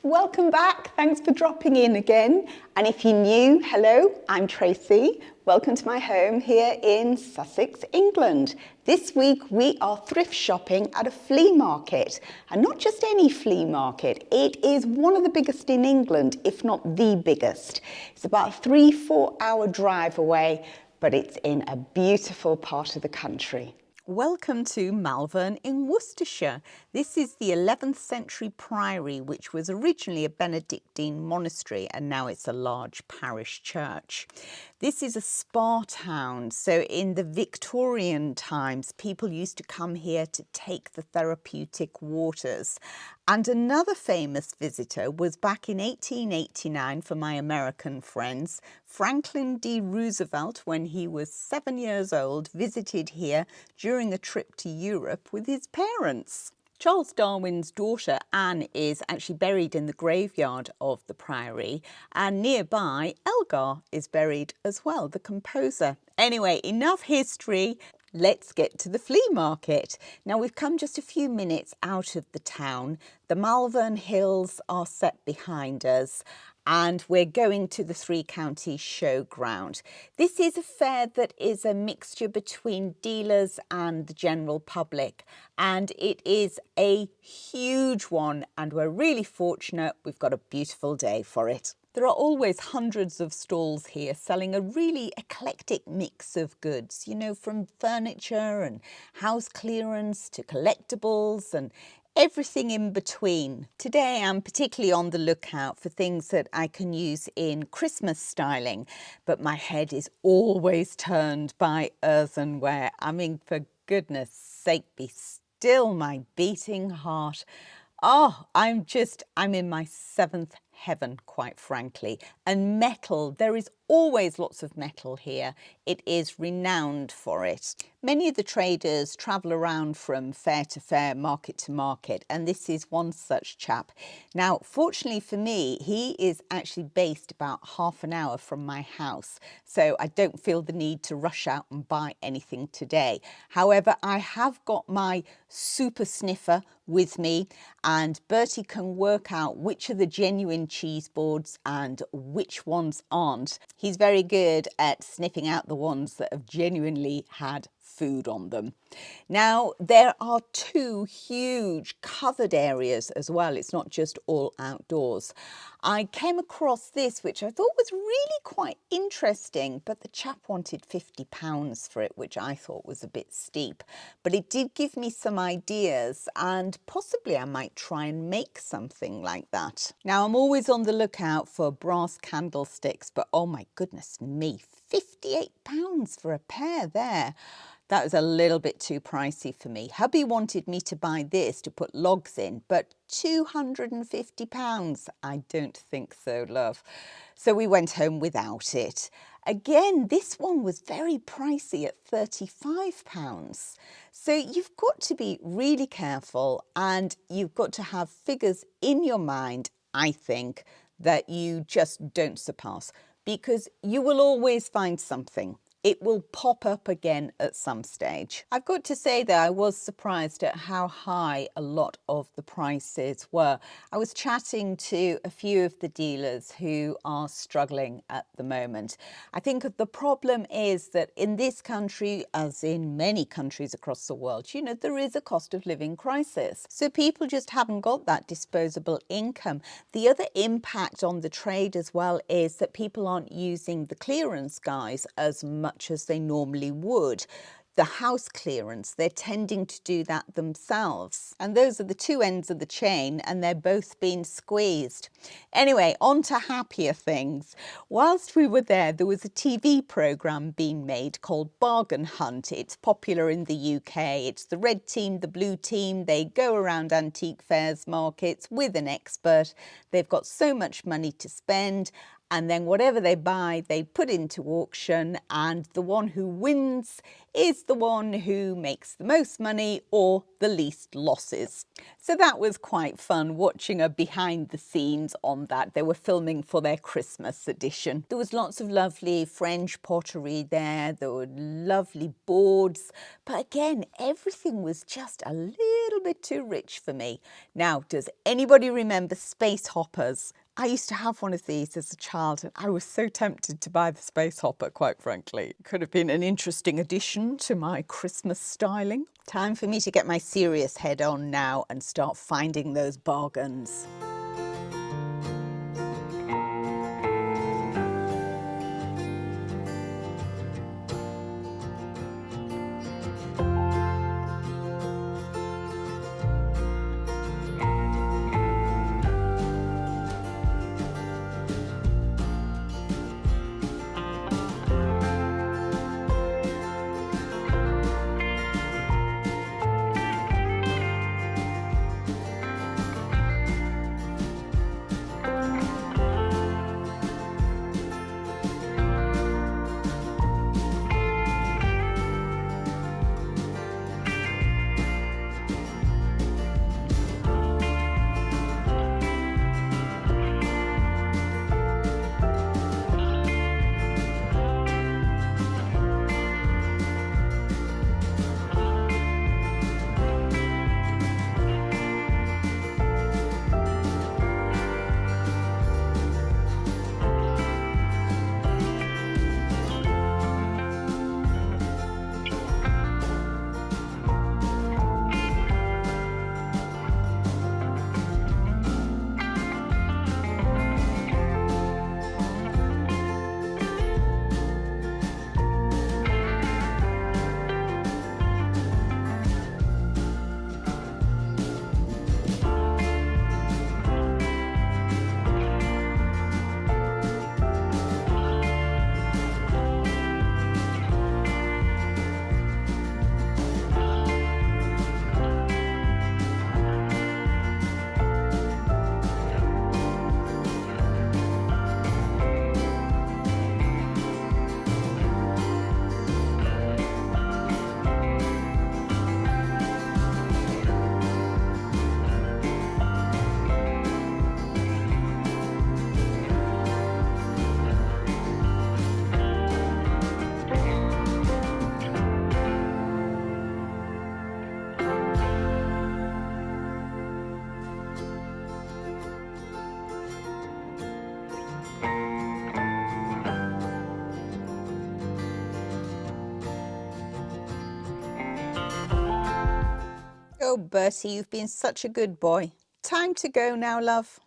Welcome back. Thanks for dropping in again. And if you're new, hello, I'm Tracy. Welcome to my home here in Sussex, England. This week we are thrift shopping at a flea market, and not just any flea market. It is one of the biggest in England, if not the biggest. It's about a 3-4 hour drive away, but it's in a beautiful part of the country. Welcome to Malvern in Worcestershire. This is the 11th century priory, which was originally a Benedictine monastery and now it's a large parish church. This is a spa town, so in the Victorian times people used to come here to take the therapeutic waters. And another famous visitor was back in 1889 for my American friends. Franklin D. Roosevelt, when he was 7 years old, visited here during a trip to Europe with his parents. Charles Darwin's daughter Anne is actually buried in the graveyard of the priory, and nearby Elgar is buried as well, the composer. Anyway, enough history. Let's get to the flea market. Now we've come just a few minutes out of the town. The Malvern Hills are set behind us and we're going to the Three Counties Showground. This is a fair that is a mixture between dealers and the general public, and it is a huge one and we're really fortunate we've got a beautiful day for it. There are always hundreds of stalls here selling a really eclectic mix of goods, you know, from furniture and house clearance to collectibles and everything in between. Today I'm particularly on the lookout for things that I can use in Christmas styling, but my head is always turned by earthenware. I mean, for goodness sake, be still my beating heart. Oh, I'm in my seventh heaven, quite frankly. And metal, there is always lots of metal here. It is renowned for it. Many of the traders travel around from fair to fair, market to market, and this is one such chap. Now, fortunately for me, he is actually based about half an hour from my house, so I don't feel the need to rush out and buy anything today. However, I have got my super sniffer with me, and Bertie can work out which are the genuine cheese boards and which ones aren't. He's very good at sniffing out the ones that have genuinely had food on them. Now, there are two huge covered areas as well. It's not just all outdoors. I came across this, which I thought was really quite interesting, but the chap wanted £50 for it, which I thought was a bit steep. But it did give me some ideas, and possibly I might try and make something like that. Now, I'm always on the lookout for brass candlesticks, but oh my goodness me, £58 for a pair there. That was a little bit too pricey for me. Hubby wanted me to buy this to put logs in, but £250? I don't think so, love. So we went home without it. Again, this one was very pricey at £35. So you've got to be really careful, and you've got to have figures in your mind, I think, that you just don't surpass, because you will always find something. It will pop up again at some stage. I've got to say that I was surprised at how high a lot of the prices were. I was chatting to a few of the dealers who are struggling at the moment. I think the problem is that in this country, as in many countries across the world, you know, there is a cost of living crisis. So people just haven't got that disposable income. The other impact on the trade as well is that people aren't using the clearance guys as much as they normally would. The house clearance, they're tending to do that themselves. And those are the two ends of the chain, and they're both being squeezed. Anyway, on to happier things. Whilst we were there was a TV programme being made called Bargain Hunt. It's popular in the UK. It's the red team, the blue team. They go around antique fairs, markets with an expert. They've got so much money to spend, and then whatever they buy, they put into auction, and the one who wins is the one who makes the most money or the least losses. So that was quite fun watching a behind the scenes on that. They were filming for their Christmas edition. There was lots of lovely French pottery there. There were lovely boards, but again, everything was just a little bit too rich for me. Now, does anybody remember space hoppers? I used to have one of these as a child, and I was so tempted to buy the space hopper, quite frankly. It could have been an interesting addition to my Christmas styling. Time for me to get my serious head on now and start finding those bargains. Oh, Bertie, you've been such a good boy. Time to go now, love.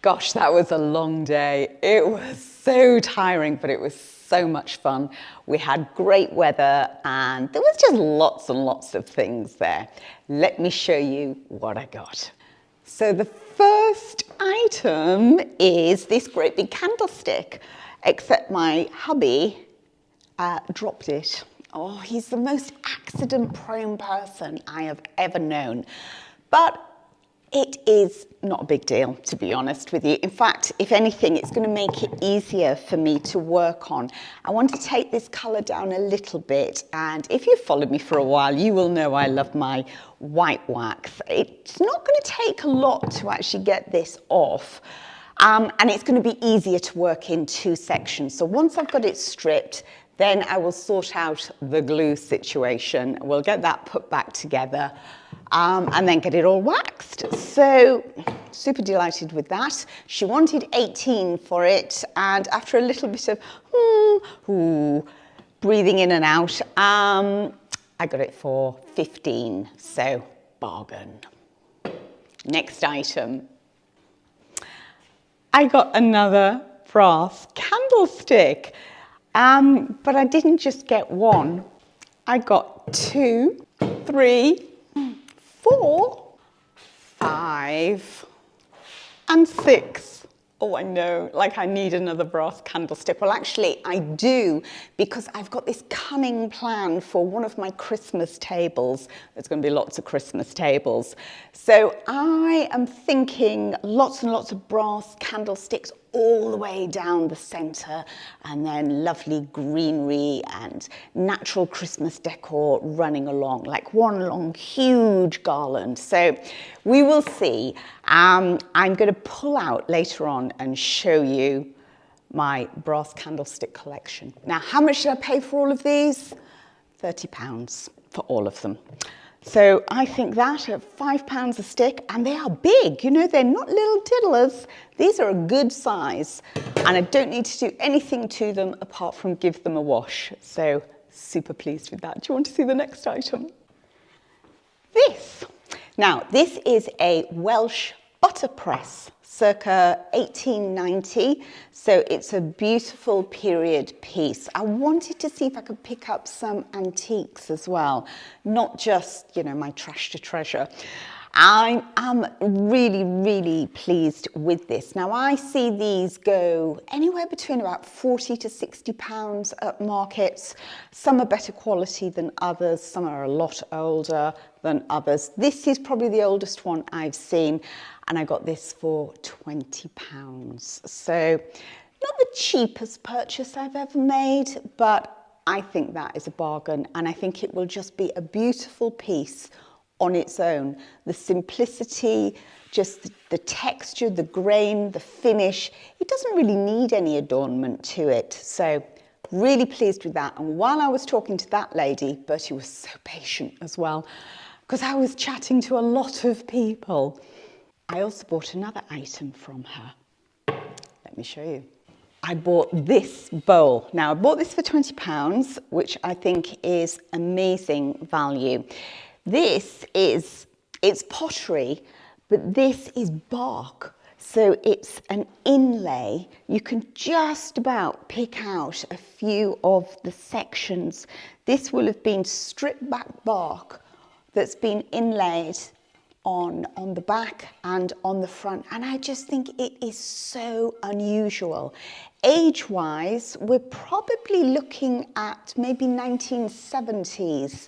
Gosh, that was a long day. It was so tiring, but it was so much fun. We had great weather and there was just lots and lots of things there. Let me show you what I got. So the first item is this great big candlestick, except my hubby dropped it. Oh, he's the most accident-prone person I have ever known. But it is not a big deal, to be honest with you. In fact, if anything, it's going to make it easier for me to work on. I want to take this colour down a little bit, and if you've followed me for a while, you will know I love my white wax. It's not going to take a lot to actually get this off, and it's going to be easier to work in two sections. So once I've got it stripped, then I will sort out the glue situation. We'll get that put back together and then get it all waxed. So super delighted with that. She wanted 18 for it, and after a little bit of breathing in and out, I got it for 15, so bargain. Next item. I got another brass candlestick. But I didn't just get one. I got 2, 3, 4, 5, and 6. Oh, I know, like I need another brass candlestick. Well, actually, I do, because I've got this cunning plan for one of my Christmas tables. There's going to be lots of Christmas tables. So I am thinking lots and lots of brass candlesticks all the way down the centre, and then lovely greenery and natural Christmas decor running along, like one long huge garland. So we will see. I'm going to pull out later on and show you my brass candlestick collection. Now, how much did I pay for all of these? £30 for all of them. So I think that at £5 a stick, and they are big, you know, they're not little tiddlers. These are a good size, and I don't need to do anything to them apart from give them a wash. So super pleased with that. Do you want to see the next item? This. Now, this is a Welsh butter press, circa 1890. So it's a beautiful period piece. I wanted to see if I could pick up some antiques as well, not just, you know, my trash to treasure. I am really, really pleased with this. Now, I see these go anywhere between about £40 to £60 at markets. Some are better quality than others. Some are a lot older than others. This is probably the oldest one I've seen, and I got this for £20. So not the cheapest purchase I've ever made, but I think that is a bargain, and I think it will just be a beautiful piece on its own. The simplicity, just the texture, the grain, the finish, it doesn't really need any adornment to it. So really pleased with that. And while I was talking to that lady, Bertie was so patient as well, because I was chatting to a lot of people. I also bought another item from her. Let me show you. I bought this bowl. Now, I bought this for £20, which I think is amazing value. It's pottery, but this is bark. So it's an inlay. You can just about pick out a few of the sections. This will have been stripped back bark that's been inlaid on the back and on the front. And I just think it is so unusual. Age-wise, we're probably looking at maybe 1970s.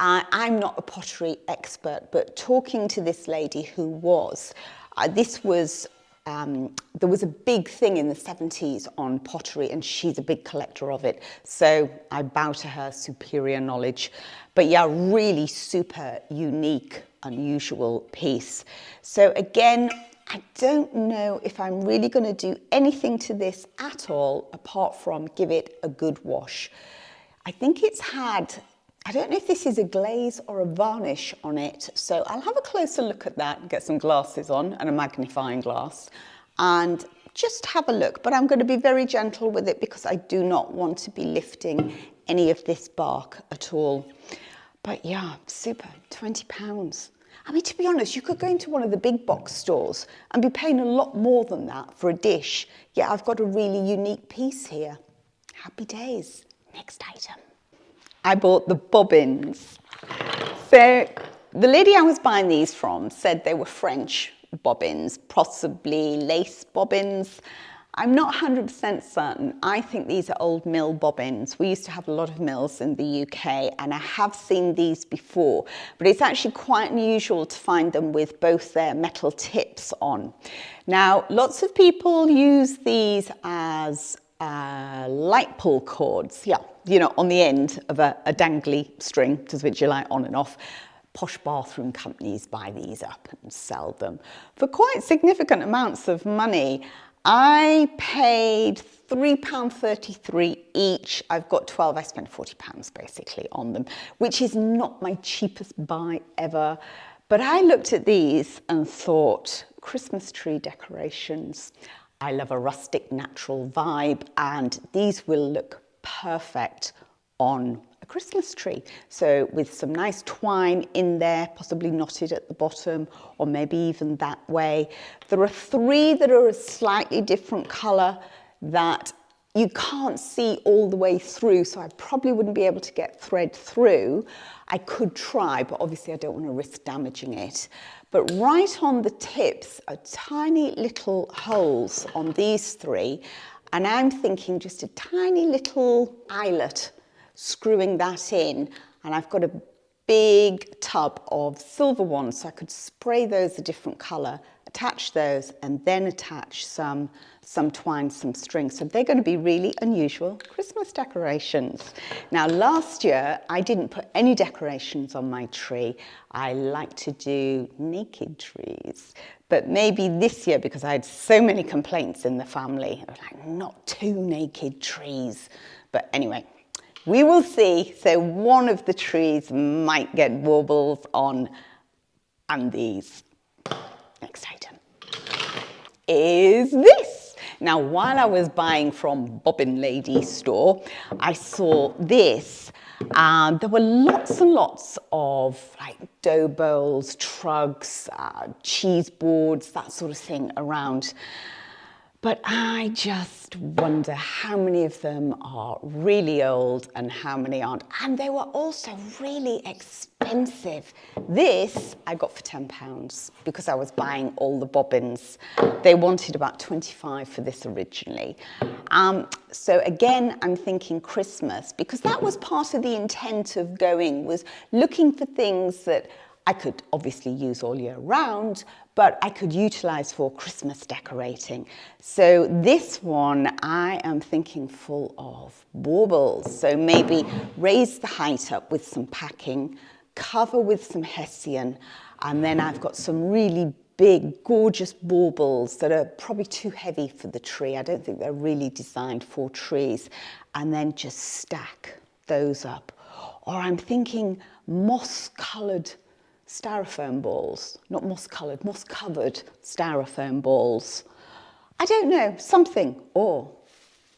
I'm not a pottery expert, but talking to this lady who was, there was a big thing in the 70s on pottery, and she's a big collector of it. So I bow to her superior knowledge. But yeah, really super unique, unusual piece. So again, I don't know if I'm really going to do anything to this at all, apart from give it a good wash. I think it's had, I don't know if this is a glaze or a varnish on it, so I'll have a closer look at that and get some glasses on and a magnifying glass and just have a look. But I'm going to be very gentle with it because I do not want to be lifting any of this bark at all. But yeah, super, £20. I mean, to be honest, you could go into one of the big box stores and be paying a lot more than that for a dish. Yeah, I've got a really unique piece here. Happy days. Next item. I bought the bobbins. So the lady I was buying these from said they were French bobbins, possibly lace bobbins. I'm not 100% certain. I think these are old mill bobbins. We used to have a lot of mills in the UK, and I have seen these before, but it's actually quite unusual to find them with both their metal tips on. Now, lots of people use these as light pull cords, yeah, you know, on the end of a dangly string to switch your light on and off. Posh bathroom companies buy these up and sell them for quite significant amounts of money. I paid £3.33 each. I've got 12, I spent £40 basically on them, which is not my cheapest buy ever. But I looked at these and thought, Christmas tree decorations. I love a rustic, natural vibe, and these will look perfect on a Christmas tree. So with some nice twine in there, possibly knotted at the bottom, or maybe even that way. There are three that are a slightly different colour that you can't see all the way through, so I probably wouldn't be able to get thread through. I could try, but obviously I don't want to risk damaging it. But right on the tips are tiny little holes on these three, and I'm thinking just a tiny little eyelet, screwing that in, and I've got a big tub of silver ones, so I could spray those a different colour attach those, and then attach some twine, some string. So they're going to be really unusual Christmas decorations. Now, last year, I didn't put any decorations on my tree. I like to do naked trees. But maybe this year, because I had so many complaints in the family, I was like, not two naked trees. But anyway, we will see. So one of the trees might get baubles on, and these. Next item is this. Now, while I was buying from Bobbin Lady's store, I saw this. There were lots and lots of like dough bowls, trugs, cheese boards, that sort of thing around. But I just wonder how many of them are really old and how many aren't. And they were also really expensive. This I got for £10 because I was buying all the bobbins. They wanted about 25 for this originally. So again, I'm thinking Christmas, because that was part of the intent of going, was looking for things that I could obviously use all year round, but I could utilize for Christmas decorating. So this one, I am thinking full of baubles. So maybe raise the height up with some packing, cover with some hessian, and then I've got some really big, gorgeous baubles that are probably too heavy for the tree. I don't think they're really designed for trees. And then just stack those up. Or I'm thinking moss-coloured styrofoam balls, not moss-coloured, moss-covered styrofoam balls. I don't know, something. Or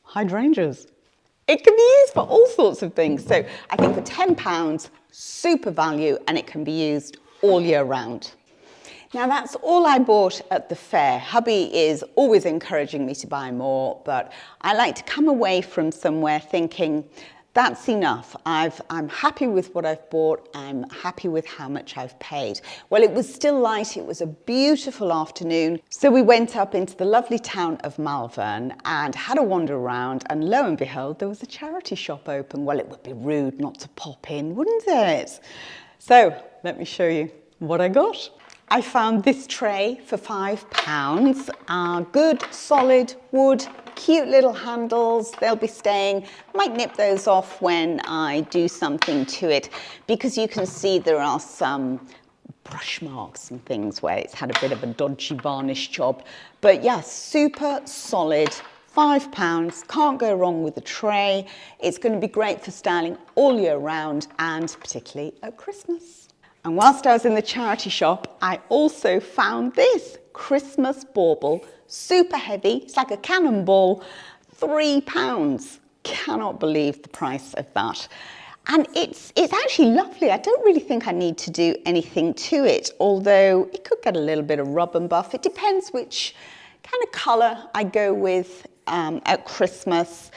hydrangeas. It can be used for all sorts of things. So I think for £10, super value, and it can be used all year round. Now that's all I bought at the fair. Hubby is always encouraging me to buy more, but I like to come away from somewhere thinking, that's enough. I'm happy with what I've bought. I'm happy with how much I've paid. Well, it was still light. It was a beautiful afternoon. So we went up into the lovely town of Malvern and had a wander around, and lo and behold, there was a charity shop open. Well, it would be rude not to pop in, wouldn't it? So let me show you what I got. I found this tray for £5. Good, solid wood, cute little handles. They'll be staying. Might nip those off when I do something to it, because you can see there are some brush marks and things where it's had a bit of a dodgy varnish job. But yeah, super solid. £5, can't go wrong with the tray. It's going to be great for styling all year round, and particularly at Christmas. And whilst I was in the charity shop, I also found this Christmas bauble, super heavy. It's like a cannonball, £3. Cannot believe the price of that. And it's actually lovely. I don't really think I need to do anything to it, although it could get a little bit of rub and buff. It depends which kind of colour I go with at Christmas.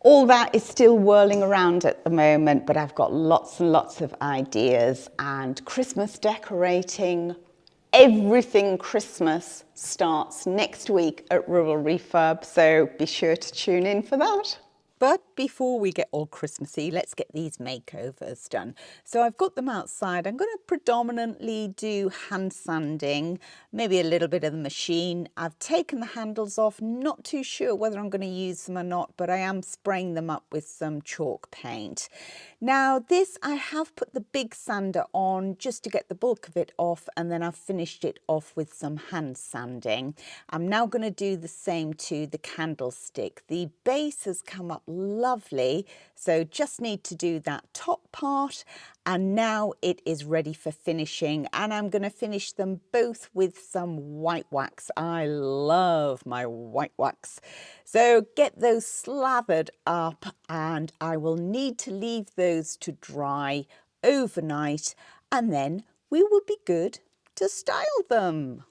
All that is still whirling around at the moment, but I've got lots and lots of ideas. And Christmas decorating, everything Christmas starts next week at Rural Refurb, so be sure to tune in for that. But before we get all Christmassy, let's get these makeovers done. So I've got them outside. I'm going to predominantly do hand sanding, maybe a little bit of the machine. I've taken the handles off, not too sure whether I'm going to use them or not, but I am spraying them up with some chalk paint. Now this, I have put the big sander on just to get the bulk of it off, and then I've finished it off with some hand sanding. I'm now going to do the same to the candlestick. The base has come up lovely, so just need to do that top part, and now it is ready for finishing, and I'm going to finish them both with some white wax. I love my white wax. So get those slathered up, and I will need to leave those to dry overnight, and then we will be good to style them.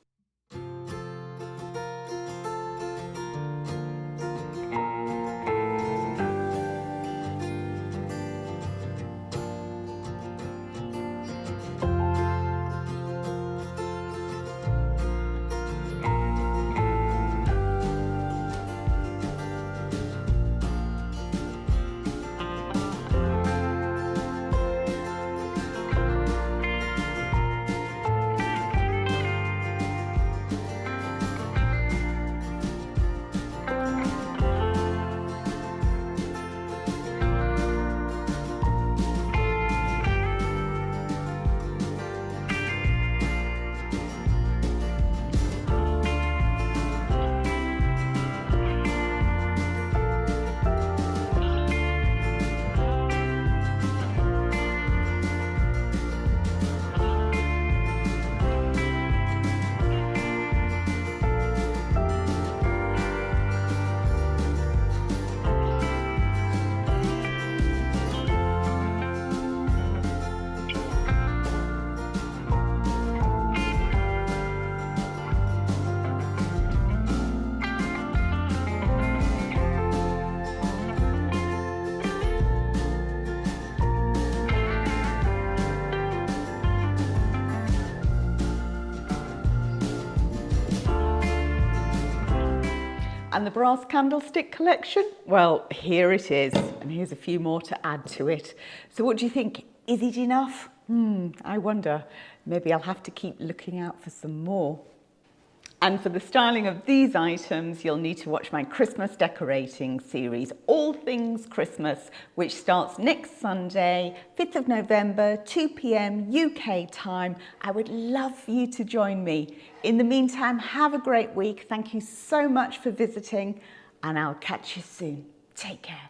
And the brass candlestick collection? Well, here it is. And here's a few more to add to it. So what do you think? Is it enough? I wonder. Maybe I'll have to keep looking out for some more. And for the styling of these items, you'll need to watch my Christmas decorating series, All Things Christmas, which starts next Sunday, 5th of November, 2 p.m. UK time. I would love for you to join me. In the meantime, have a great week. Thank you so much for visiting, and I'll catch you soon. Take care.